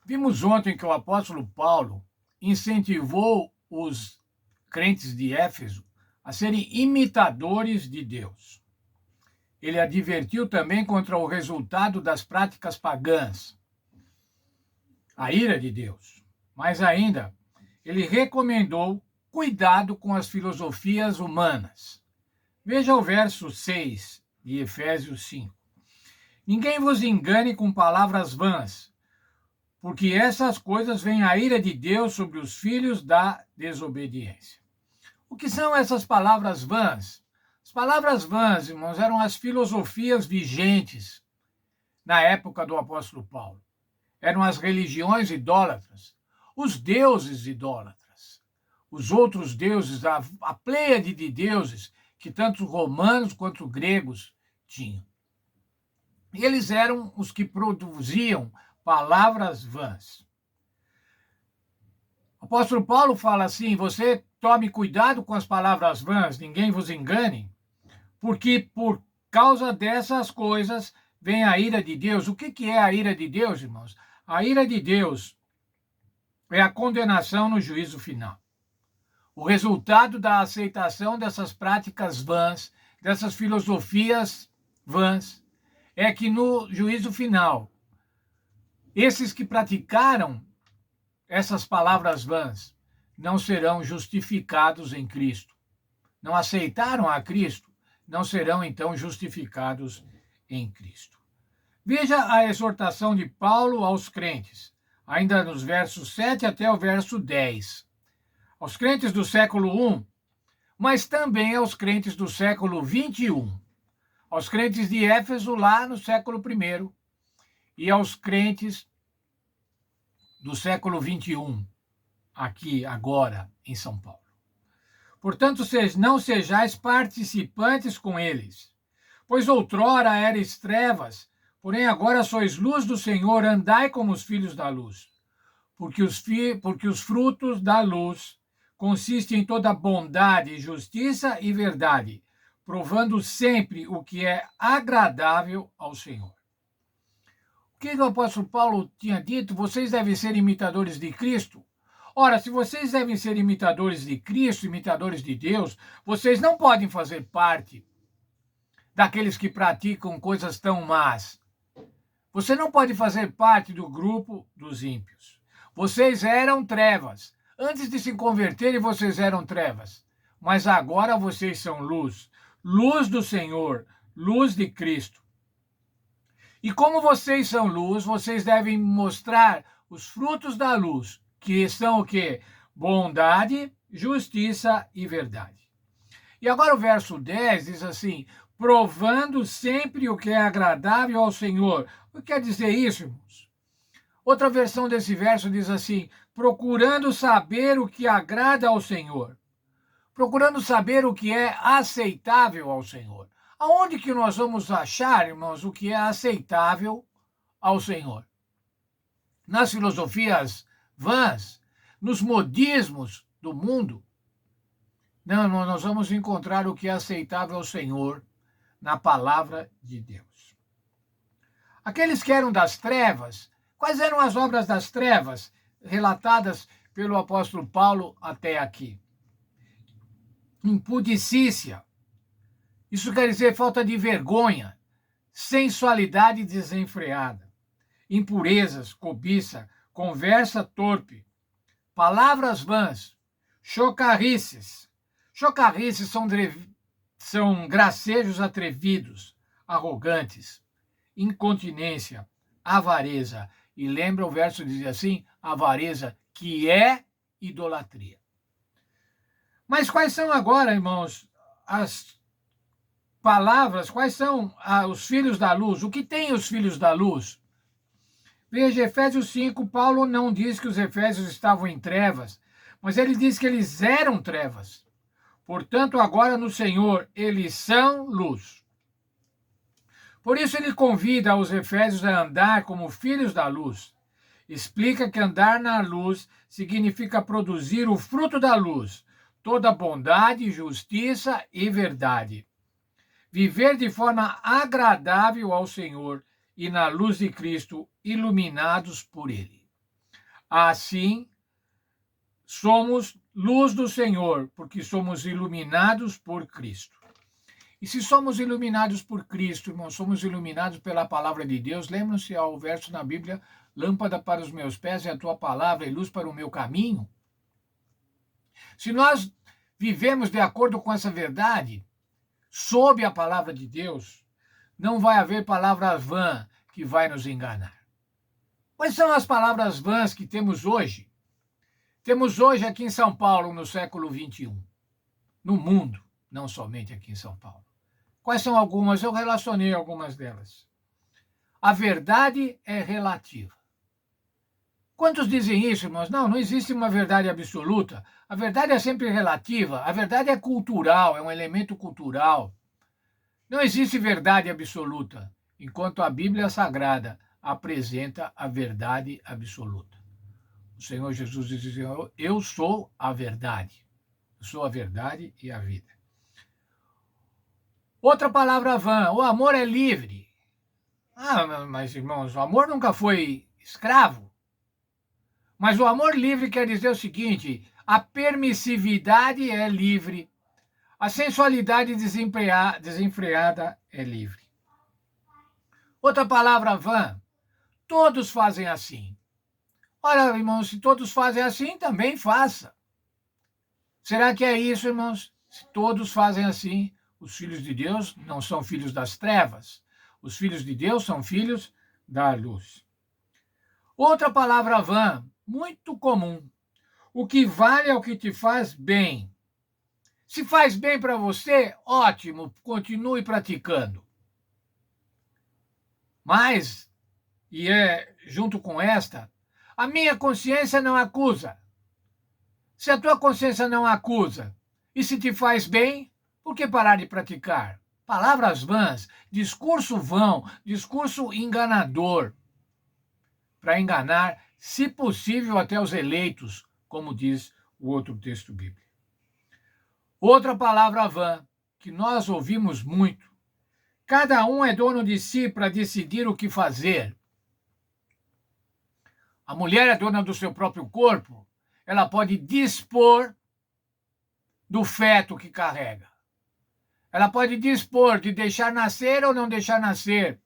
Vimos ontem que o apóstolo Paulo incentivou os crentes de Éfeso a serem imitadores de Deus. Ele advertiu também contra o resultado das práticas pagãs, a ira de Deus. Mas ainda, ele recomendou cuidado com as filosofias humanas. Veja o verso 6 de Efésios 5. Ninguém vos engane com palavras vãs, porque essas coisas vêm a ira de Deus sobre os filhos da desobediência. O que são essas palavras vãs? As palavras vãs, irmãos, eram as filosofias vigentes na época do apóstolo Paulo. Eram as religiões idólatras, os deuses idólatras, os outros deuses, a pleiade de deuses que tanto romanos quanto gregos tinham. E eles eram os que produziam palavras vãs. O apóstolo Paulo fala assim: você tome cuidado com as palavras vãs, ninguém vos engane, porque por causa dessas coisas vem a ira de Deus. O que é a ira de Deus, irmãos? A ira de Deus é a condenação no juízo final. O resultado da aceitação dessas práticas vãs, dessas filosofias vãs, é que no juízo final, esses que praticaram essas palavras vãs não serão justificados em Cristo. Não aceitaram a Cristo, não serão então justificados em Cristo. Veja a exortação de Paulo aos crentes, ainda nos versos 7 até o verso 10. Aos crentes do século I, mas também aos crentes do século XXI. Aos crentes de Éfeso lá no século I e aos crentes do século XXI, aqui, agora, em São Paulo. Portanto, não sejais participantes com eles, pois outrora erais trevas, porém agora sois luz do Senhor, andai como os filhos da luz. Porque os frutos da luz consistem em toda bondade, justiça e verdade, provando sempre o que é agradável ao Senhor. O que o apóstolo Paulo tinha dito? Vocês devem ser imitadores de Cristo. Ora, se vocês devem ser imitadores de Cristo, imitadores de Deus, vocês não podem fazer parte daqueles que praticam coisas tão más. Você não pode fazer parte do grupo dos ímpios. Vocês eram trevas. Antes de se converterem, vocês eram trevas. Mas agora vocês são luz. Luz do Senhor, luz de Cristo. E como vocês são luz, vocês devem mostrar os frutos da luz, que são o quê? Bondade, justiça e verdade. E agora o verso 10 diz assim: provando sempre o que é agradável ao Senhor. O que quer dizer isso, irmãos? Outra versão desse verso diz assim: procurando saber o que agrada ao Senhor. Procurando saber o que é aceitável ao Senhor. Aonde que nós vamos achar, irmãos, o que é aceitável ao Senhor? Nas filosofias vãs, nos modismos do mundo? Não, nós vamos encontrar o que é aceitável ao Senhor na palavra de Deus. Aqueles que eram das trevas, quais eram as obras das trevas relatadas pelo apóstolo Paulo até aqui? Impudicícia. Isso quer dizer falta de vergonha, sensualidade desenfreada, impurezas, cobiça, conversa torpe, palavras vãs, chocarrices. Chocarrices são gracejos atrevidos, arrogantes, incontinência, avareza. E lembra o verso diz assim, avareza, que é idolatria. Mas quais são agora, irmãos, as palavras, quais são os filhos da luz? O que tem os filhos da luz? Veja, Efésios 5, Paulo não diz que os efésios estavam em trevas, mas ele diz que eles eram trevas. Portanto, agora no Senhor, eles são luz. Por isso ele convida os efésios a andar como filhos da luz. Explica que andar na luz significa produzir o fruto da luz, toda bondade, justiça e verdade. Viver de forma agradável ao Senhor e na luz de Cristo, iluminados por Ele. Assim, somos luz do Senhor, porque somos iluminados por Cristo. E se somos iluminados por Cristo, irmãos, somos iluminados pela palavra de Deus, lembram-se ao verso na Bíblia, lâmpada para os meus pés e a tua palavra e luz para o meu caminho? Se nós vivemos de acordo com essa verdade, sob a palavra de Deus, não vai haver palavra vã que vai nos enganar. Quais são as palavras vãs que temos hoje? Temos hoje aqui em São Paulo, no século XXI. No mundo, não somente aqui em São Paulo. Quais são algumas? Eu relacionei algumas delas. A verdade é relativa. Quantos dizem isso, irmãos? Não existe uma verdade absoluta. A verdade é sempre relativa. A verdade é cultural, é um elemento cultural. Não existe verdade absoluta, enquanto a Bíblia Sagrada apresenta a verdade absoluta. O Senhor Jesus diz: eu sou a verdade. Eu sou a verdade e a vida. Outra palavra vã: o amor é livre. Mas irmãos, o amor nunca foi escravo. Mas o amor livre quer dizer o seguinte: a permissividade é livre, a sensualidade desenfreada é livre. Outra palavra vã: todos fazem assim. Ora, irmãos, se todos fazem assim, também faça. Será que é isso, irmãos? Se todos fazem assim, os filhos de Deus não são filhos das trevas. Os filhos de Deus são filhos da luz. Outra palavra vã, muito comum: o que vale é o que te faz bem. Se faz bem para você, ótimo, continue praticando. Mas, junto com esta, a minha consciência não acusa. Se a tua consciência não acusa, e se te faz bem, por que parar de praticar? Palavras vãs, discurso vão, discurso enganador, para enganar, se possível, até os eleitos, como diz o outro texto bíblico. Outra palavra vã, que nós ouvimos muito: cada um é dono de si para decidir o que fazer. A mulher é dona do seu próprio corpo, ela pode dispor do feto que carrega. Ela pode dispor de deixar nascer ou não deixar nascer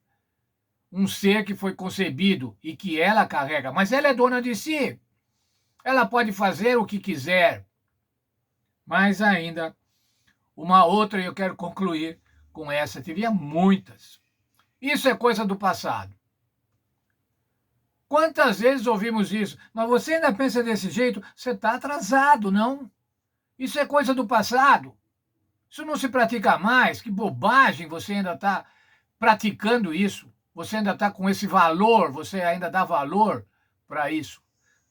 um ser que foi concebido e que ela carrega, mas ela é dona de si. Ela pode fazer o que quiser. Mas ainda, uma outra, e eu quero concluir com essa, teria muitas. Isso é coisa do passado. Quantas vezes ouvimos isso? Mas você ainda pensa desse jeito? Você está atrasado, não? Isso é coisa do passado. Isso não se pratica mais. Que bobagem, você ainda está praticando isso. Você ainda está com esse valor, você ainda dá valor para isso.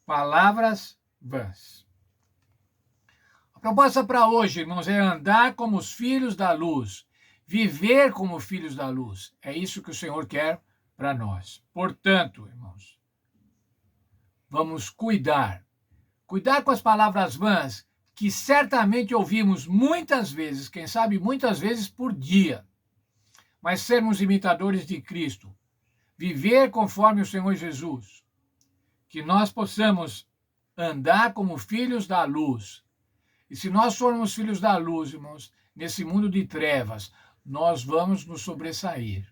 Palavras vãs. A proposta para hoje, irmãos, é andar como os filhos da luz. Viver como filhos da luz. É isso que o Senhor quer para nós. Portanto, irmãos, vamos cuidar com as palavras vãs, que certamente ouvimos muitas vezes, quem sabe muitas vezes por dia. Mas sermos imitadores de Cristo, viver conforme o Senhor Jesus, que nós possamos andar como filhos da luz. E se nós formos filhos da luz, irmãos, nesse mundo de trevas, nós vamos nos sobressair.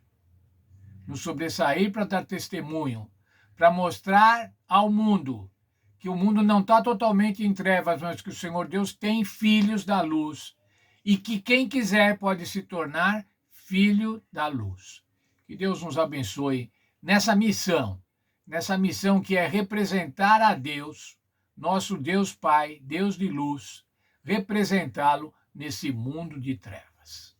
Nos sobressair para dar testemunho, para mostrar ao mundo que o mundo não está totalmente em trevas, mas que o Senhor Deus tem filhos da luz e que quem quiser pode se tornar filho da luz. Que Deus nos abençoe nessa missão que é representar a Deus, nosso Deus Pai, Deus de luz, representá-lo nesse mundo de trevas.